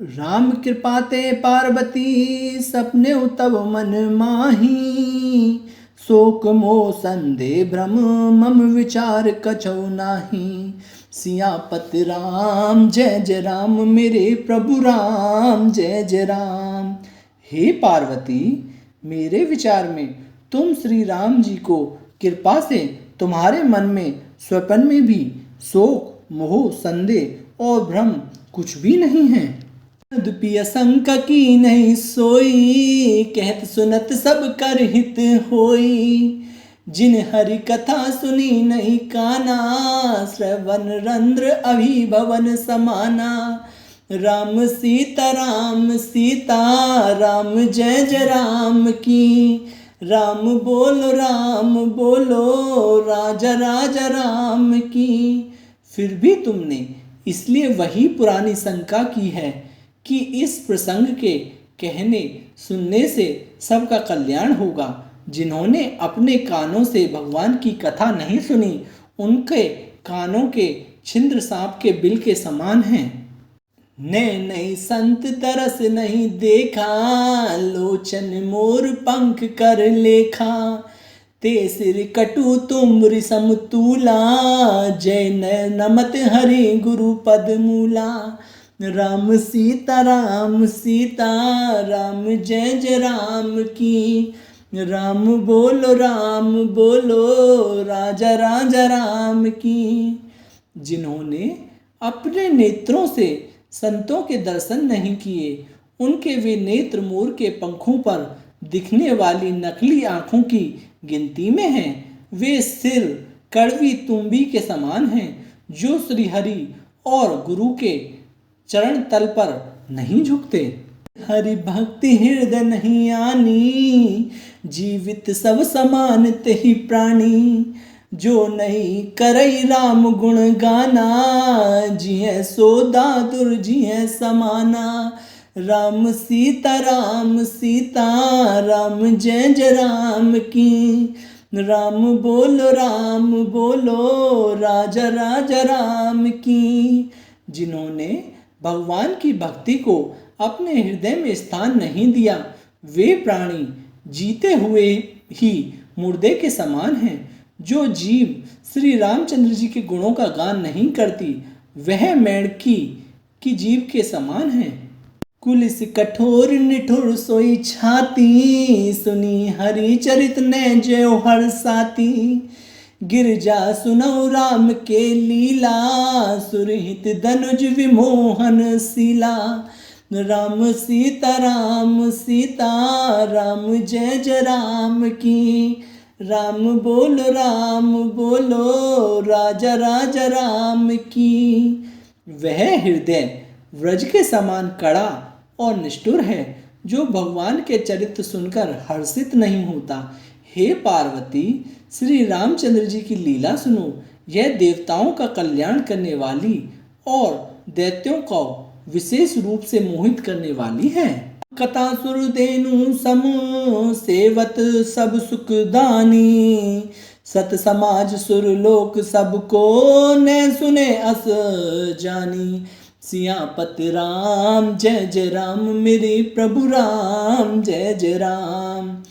राम कृपा ते पार्वती सपने तब मन माही। शोक मोह संदेह भ्रम मम विचार कछौ नाही। सियापत राम जय जय राम मेरे प्रभु राम जय जय राम। हे पार्वती, मेरे विचार में तुम श्री राम जी को कृपा से तुम्हारे मन में स्वपन में भी शोक मोह संदेह और भ्रम कुछ भी नहीं है। दुपिय शंका की नहीं सोई, कहत सुनत सब कर हित होई। जिन हरि कथा सुनी नहीं काना, श्रवण रंध्र अभिभवन समाना। राम सीता राम जय जय राम की। राम बोलो राजा राजा राम की। फिर भी तुमने इसलिए वही पुरानी शंका की है कि इस प्रसंग के कहने सुनने से सबका कल्याण होगा। जिन्होंने अपने कानों से भगवान की कथा नहीं सुनी, उनके कानों के छिंद्र सांप के बिल के समान हैं। नहीं संत तरस नहीं देखा, लोचन मोर पंख कर लेखा। ते सिर कटु तुम समतूला, जय नमत हरि गुरु पद मूला। राम सीता राम जय जय राम की। राम बोलो राजा राजा राम की। जिन्होंने अपने नेत्रों से संतों के दर्शन नहीं किए, उनके वे नेत्र मोर के पंखों पर दिखने वाली नकली आंखों की गिनती में हैं। वे सिर कड़वी तुम्बी के समान हैं, जो श्री हरि और गुरु के चरण तल पर नहीं झुकते। हरि भक्ति हृदय नहीं आनी, जीवित सब समान तेहि प्राणी। जो नहीं करई राम गुण गाना, जिय सो दादुर जिय समाना। राम सीता राम जय जय राम की। राम बोलो राजा राजा राम की। जिन्होंने भगवान की भक्ति को अपने हृदय में स्थान नहीं दिया, वे प्राणी जीते हुए ही मुर्दे के समान हैं। जो जीव श्री रामचंद्र जी के गुणों का गान नहीं करती, वह मेंढकी की जीव के समान है। कुलिस कठोर निठुर सोई छाती, सुनी हरि चरित ने जयो हर साथी। गिरजा सुनौ राम के लीला, सुरहित धनुज विमोहन शीला। राम सीता राम जय जय राम की। राम बोलो राजा राजा राम की। वह हृदय व्रज के समान कड़ा और निष्ठुर है, जो भगवान के चरित्र सुनकर हर्षित नहीं होता। हे पार्वती, श्री रामचंद्र जी की लीला सुनो। यह देवताओं का कल्याण करने वाली और दैत्यों को विशेष रूप से मोहित करने वाली है। कथा सुरदेनु सम सेवत सब सुख दानी। सत समाज सुरलोक सबको न सुने अस जानी। सियापत राम जय जय राम मेरे प्रभु राम जय जय राम।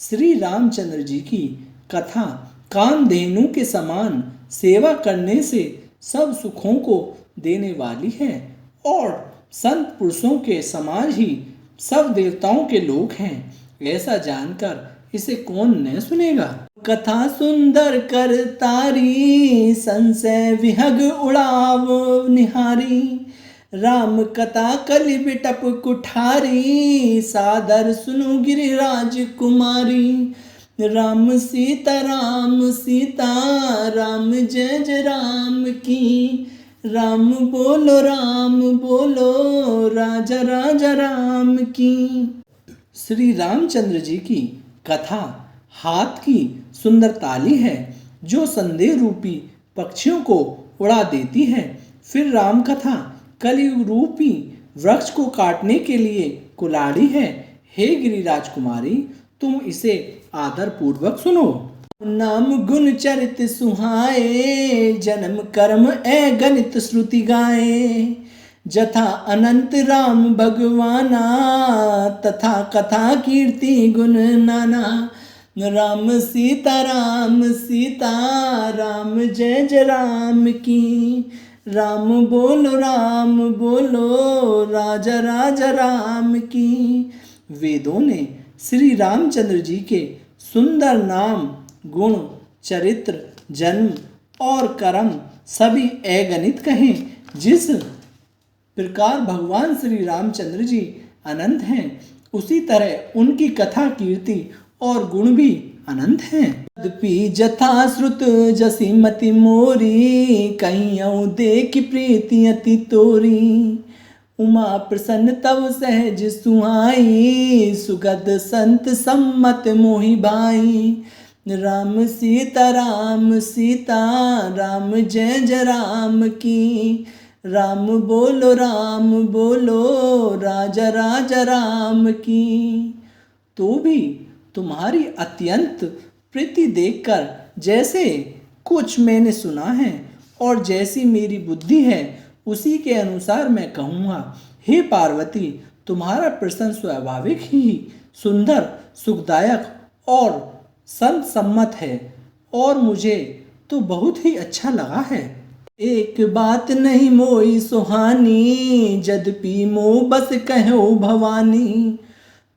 श्री रामचंद्र जी की कथा कामधेनु के समान सेवा करने से सब सुखों को देने वाली है, और संत पुरुषों के समाज ही सब देवताओं के लोक हैं। ऐसा जानकर इसे कौन न सुनेगा। कथा सुंदर कर तारी, संशय विहग उड़ाव निहारी। राम कथा कलि बिटप कुठारी, सादर सुनु गिरिराज कुमारी। राम सीता राम जय जय राम की। राम बोलो राजा राजा राम की। श्री रामचंद्र जी की कथा हाथ की सुंदर ताली है, जो संदेह रूपी पक्षियों को उड़ा देती है। फिर राम कथा कलयुग रूपी वृक्ष को काटने के लिए कुल्हाड़ी है। हे गिरिराज कुमारी, तुम इसे आदर पूर्वक सुनो। नाम गुण चरित सुहाए, जन्म कर्म गणित श्रुति गाए। जथा अनंत राम भगवाना, तथा कथा कीर्ति गुण नाना। राम सीता राम जय जय राम की। राम बोलो राजा राजा राम की। वेदों ने श्री रामचंद्र जी के सुंदर नाम, गुण, चरित्र, जन्म और कर्म सभी अगणित कहे। जिस प्रकार भगवान श्री रामचंद्र जी अनंत हैं, उसी तरह उनकी कथा, कीर्ति और गुण भी अनंत हैं। यद्यपि जथा श्रुत जसी मति मोरी, कहियौ देख प्रीति अति तोरी। उमा प्रसन्न तव सहज सुहाई, सुगत संत सम्मत मोहि भाई। राम सीता राम जय जय राम की। राम बोलो राजा राजा राम की। तो भी तुम्हारी अत्यंत प्रीति देखकर जैसे कुछ मैंने सुना है और जैसी मेरी बुद्धि है, उसी के अनुसार मैं कहूँगा। हे पार्वती, तुम्हारा प्रश्न स्वाभाविक ही सुंदर, सुखदायक और संत सम्मत है और मुझे तो बहुत ही अच्छा लगा है। एक बात नहीं मोई सुहानी, जद्यपि मोह बस कहो भवानी।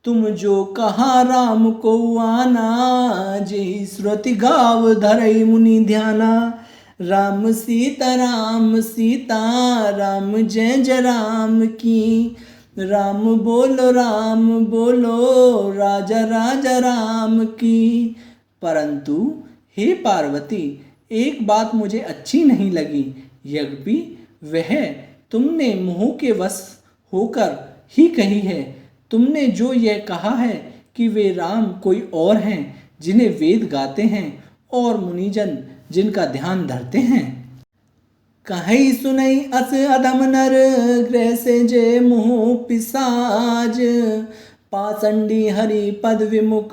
तुम जो कहा राम को आना, जे श्रुति गाव धरई मुनि ध्याना। राम सीता राम जय जय राम की। राम बोलो राजा राजा राम की। परंतु हे पार्वती, एक बात मुझे अच्छी नहीं लगी। यद्यपि वह तुमने मोह के वश होकर ही कही है। तुमने जो यह कहा है कि वे राम कोई और हैं, जिन्हें वेद गाते हैं और मुनिजन जिनका ध्यान धरते हैं। कहीं सुनई अस अधम नर, ग्रह से जे मोह पिसाज। पासंडी हरि पद विमुख,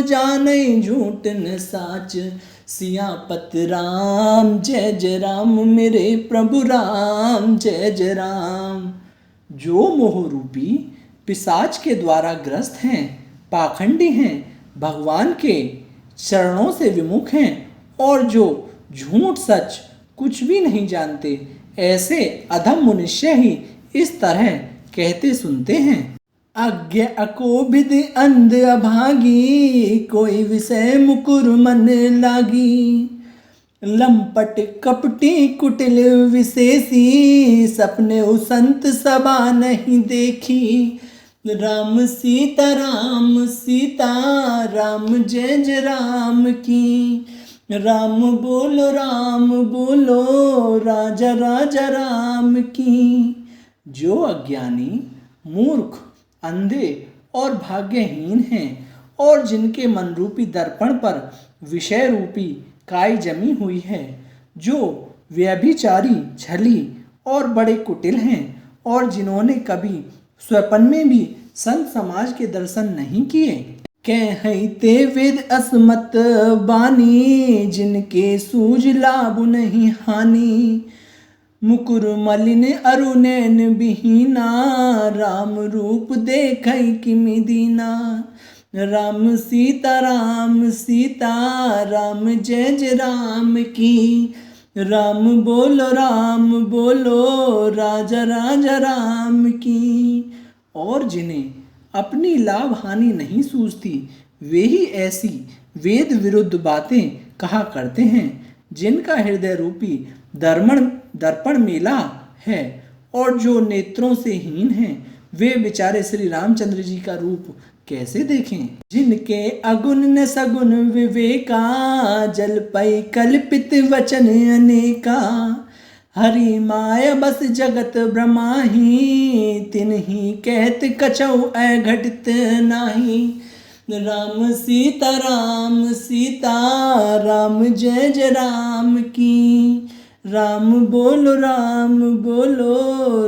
जानई झूठ न साच। सियापत राम जय जय राम, मेरे प्रभु राम जय जय राम। जो मोह रूपी पिशाच के द्वारा ग्रस्त हैं, पाखंडी हैं, भगवान के चरणों से विमुख हैं और जो झूठ सच कुछ भी नहीं जानते, ऐसे अधम मनुष्य ही इस तरह कहते सुनते हैं। अज्ञ अकोभिद अंध अभागी, कोई विषय मुकुर मन लागी। लंपट कपटी कुटिल विशेषी, सपने संत सभा नहीं देखी। राम सीता राम जय जय राम की। राम बोलो राजा राजा राम की। जो अज्ञानी, मूर्ख, अंधे और भाग्यहीन हैं और जिनके मन रूपी दर्पण पर विषय रूपी काई जमी हुई है, जो व्यभिचारी, छली और बड़े कुटिल हैं और जिन्होंने कभी स्वप्न में भी संत समाज के दर्शन नहीं किए। कहते वेद असमत बानी, जिनके सूझ लाभ नहीं हानि। मुकुर मलिन अरुणैन बिहीना, राम रूप देखै किमि दीना। राम सीता राम जय जय राम की। राम बोलो राजा राजा राम की। और जिन्हें अपनी लाभ हानि नहीं सूझती, वे ही ऐसी वेद विरुद्ध बातें कहा करते हैं, जिनका हृदय रूपी दर्पण मेला है और जो नेत्रों से हीन हैं, वे बेचारे श्री रामचंद्र जी का रूप कैसे देखें। जिनके अगुण न सगुण विवेका, जल पै कल्पित वचन अनेका। हरि माया बस जगत ब्रह्माही, तिन्ही कहत कछौ अघटित नाही। राम सीता राम जय जय राम की। राम बोलो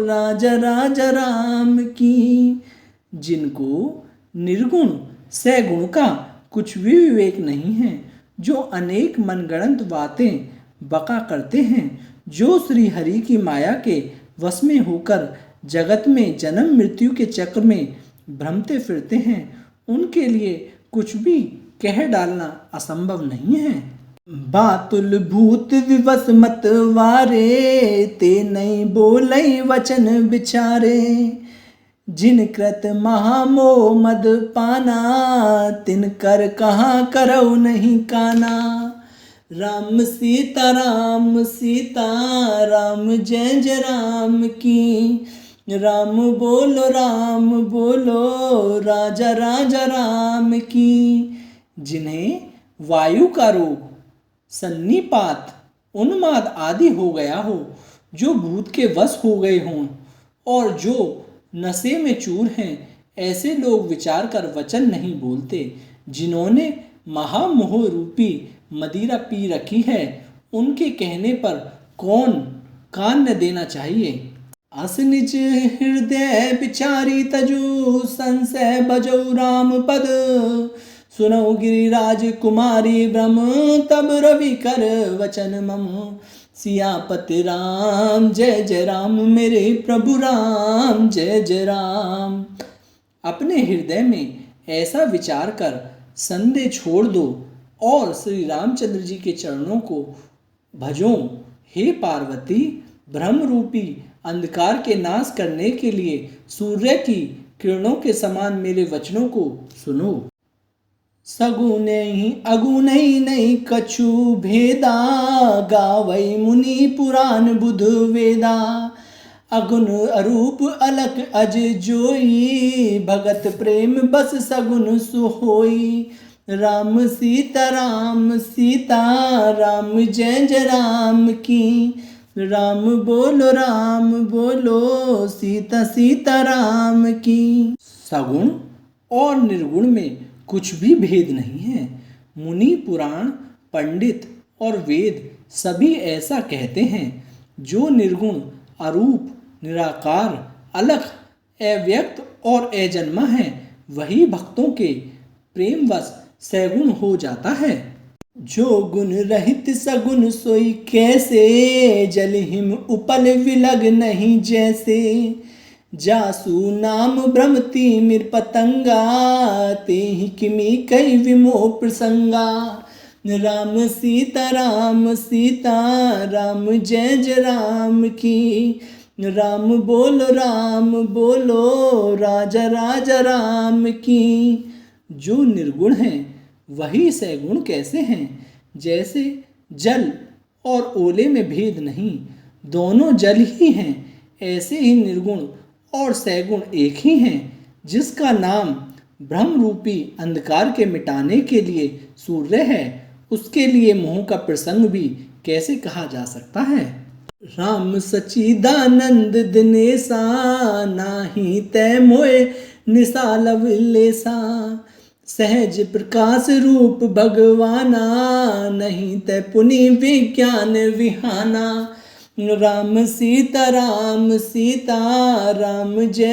राजा राजा राम की। जिनको निर्गुण सगुण का कुछ भी विवेक नहीं है, जो अनेक मनगढ़ंत बातें बका करते हैं, जो श्री हरि की माया के वश में होकर जगत में जन्म मृत्यु के चक्र में भ्रमते फिरते हैं, उनके लिए कुछ भी कह डालना असंभव नहीं है। बातुल भूत विवश मत वारे, ते नहीं बोलई वचन विचारे। जिन कृत महामोह मद पाना, तिन कर कहाँ करऊ नहीं काना। राम सीता राम जय जय राम की। राम बोलो राजा राजा राम की। जिन्हें वायु का रोग, सन्निपात, उन्माद आदि हो गया हो, जो भूत के वश हो गए हों और जो नशे में चूर हैं, ऐसे लोग विचार कर वचन नहीं बोलते। जिन्होंने महामोह रूपी मदिरा पी रखी है, उनके कहने पर कौन कान न देना चाहिए। अस निज हृदय विचारी तजु, संशय बजौ राम पद। सुनौ गिरिराज कुमारी ब्रह्म, तब रवि कर वचन मम। सियापति राम जय जय राम, मेरे प्रभु राम जय जय राम। अपने हृदय में ऐसा विचार कर संदेह छोड़ दो और श्री रामचंद्र जी के चरणों को भजो। हे पार्वती, ब्रह्म रूपी अंधकार के नाश करने के लिए सूर्य की किरणों के समान मेरे वचनों को सुनो। सगुन अगुन नहीं कछु भेदा, गावई मुनि पुराण बुध वेदा। अगुन अरूप अलख अज जोई, भगत प्रेम बस सगुन सुहोई। राम सीता राम जय जय राम की। राम बोलो सीता राम की। सगुण और निर्गुण में कुछ भी भेद नहीं है। मुनि, पुराण, पंडित और वेद सभी ऐसा कहते हैं। जो निर्गुण, अरूप, निराकार, अलख, अव्यक्त और अजन्मा है, वही भक्तों के प्रेमवश सगुण हो जाता है। जो गुण रहित सगुण सोई कैसे, जल हिम उपल विलग नहीं जैसे। जासु नाम भ्रमति मिर पतंगा, तेहि किमि कई विमोह प्रसंगा। राम सीता राम जय जय राम की। राम बोलो राजा राजा राम की। जो निर्गुण हैं वही सगुण कैसे हैं। जैसे जल और ओले में भेद नहीं, दोनों जल ही हैं, ऐसे ही निर्गुण और सगुण एक ही हैं। जिसका नाम ब्रह्म रूपी अंधकार के मिटाने के लिए सूर्य है, उसके लिए मोह का प्रसंग भी कैसे कहा जा सकता है। राम सच्चिदानंद दिनेसा, नाही तै मोए निसाल विलेसा। सहज प्रकाश रूप भगवाना, नहीं तै पुनि विज्ञान विहाना। राम सीता राम जय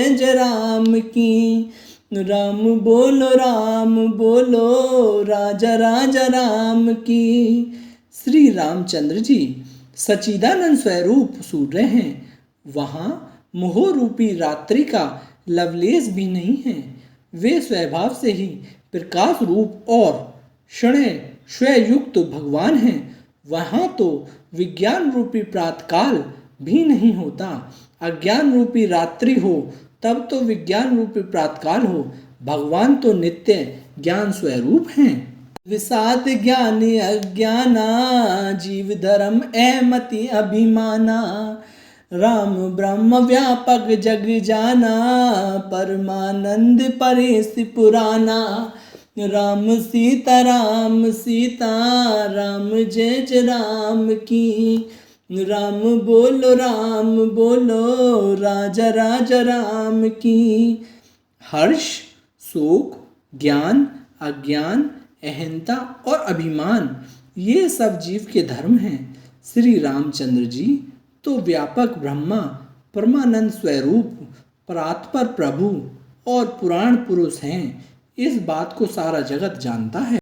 जय राम की। राम बोलो राजा राजा राम की। श्री रामचंद्र जी सच्चिदानंद स्वरूप सूर्य हैं। वहाँ मोह रूपी रात्रि का लवलेश भी नहीं है। वे स्वभाव से ही प्रकाश रूप और क्षण युक्त भगवान हैं। वहाँ तो विज्ञान रूपी प्रातकाल भी नहीं होता। अज्ञान रूपी रात्रि हो तब तो विज्ञान रूपी प्रातकाल हो। भगवान तो नित्य ज्ञान स्वरूप हैं। विषाद ज्ञानी अज्ञाना, जीव धर्म अहमति अभिमाना। राम ब्रह्म व्यापक जग जाना, परमानंद परेश पुराना। राम सीता राम जय जय राम की। राम बोलो राजा राजा राम की। हर्ष, शोक, ज्ञान, अज्ञान, अहंता और अभिमान, ये सब जीव के धर्म हैं। श्री रामचंद्र जी तो व्यापक ब्रह्मा, परमानंद स्वरूप, परात्पर प्रभु और पुराण पुरुष हैं। इस बात को सारा जगत जानता है।